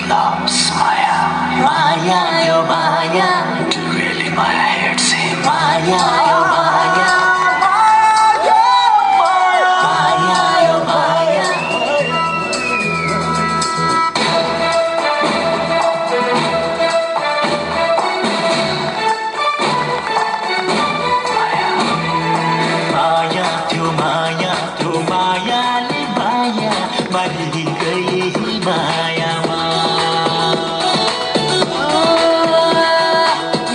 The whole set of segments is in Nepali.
loves Maya. Maya, yo Maya. To really Maya hates him. Maya, yo Maya. Maya, yo Maya. Maya, त्यो मायाले माया मारि गई मायामा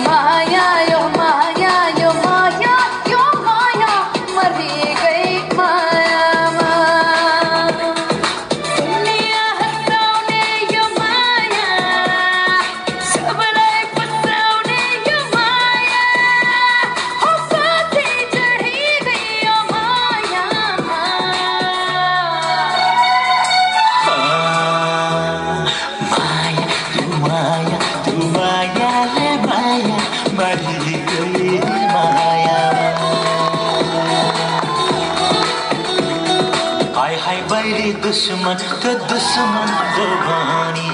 माया यो माया यो माया यो माया मरि गई मायामा दुनिया हँसाउने यो माया सबलाई फसाउने यो माया हो साथी चढी गई यो मायामा माया त्यो मायाले माया मारि गई मायामा हाय हाय बैरी दुश्मन त्यो दुश्मनको बानी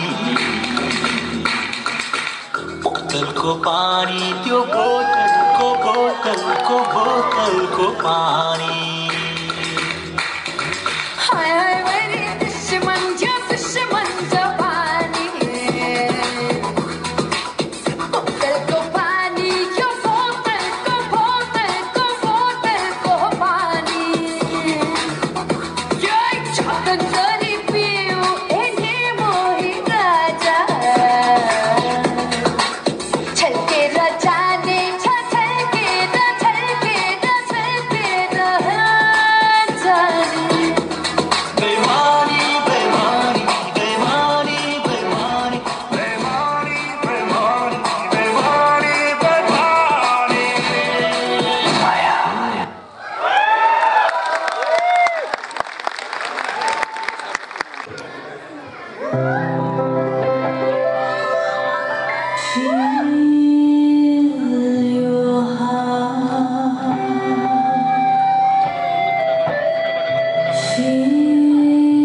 बोतलको पानी त्यो बोतलको पानी हाय हाय मेरी दुश्मन जो पानी बोतल को पानी यो बोतल को पानी यो छकन गरी पियो एने मोही राजा छलकेर जाने छ छलकेर जाने बेमानी बेमानी बेमानी बेमानी बेमानी बेमानी बेमानी बेमानी माया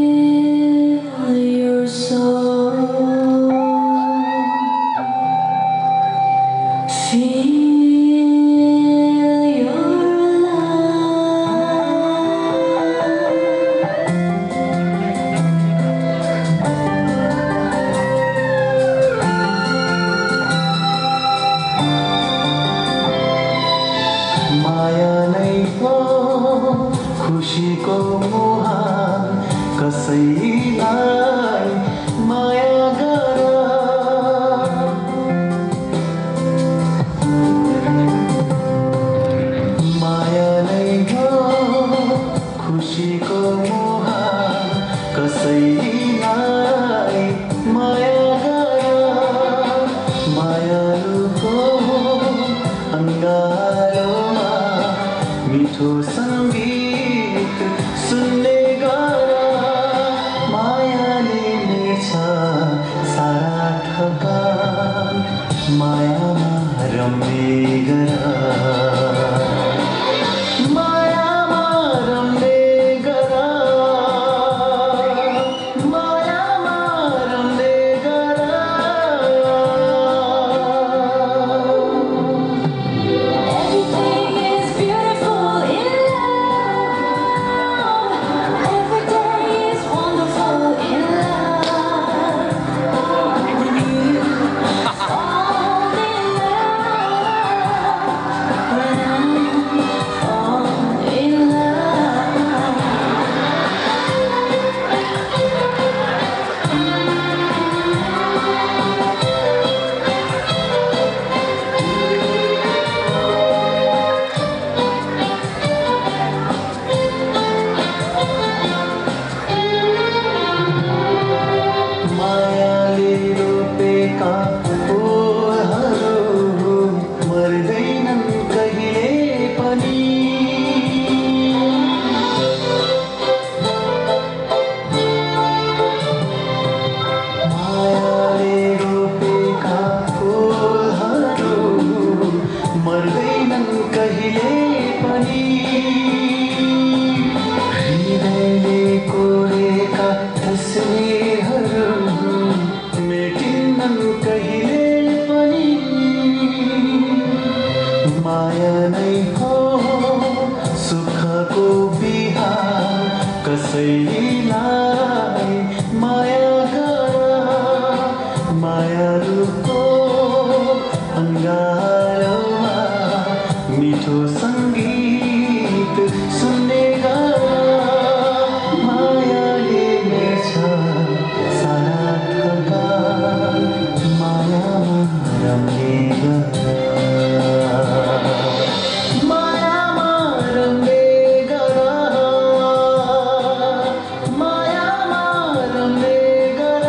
Feel your soul. Feel your माया नै हो खुसीको मुहान कसैलाई माया गर माया नै हो खुसीको मुहान कसैलाई माया गर मायालुको अङ्गालोमा मिठो सङ्गीत सुन्ने गर मायाले मेर्छ सारा थकान मायामा रम्ने गर मायामा रम्ने गर मायामा रम्ने गर Everything is beautiful in love. Every day is wonderful in love. When you fall in love, when I fall in love. मायाले रोपेका फुलहरू मर्दैनन् कहिले पनि मायाले रोपेका फुलहरू मर्दैनन् कहिले पनि हृदयले कोरेका तस्बिरहरू सक्दैनन् कहिले पनि माया नै हो सुखको बिहान कसैलाई माया गर मायालुको अङ्गालोमा मिठो सङ्गीत सुन्ने गर मायाले मेर्छ सारा थकान मायामा रम्ने गर मायामा रम्ने गर मायामा रम्ने गर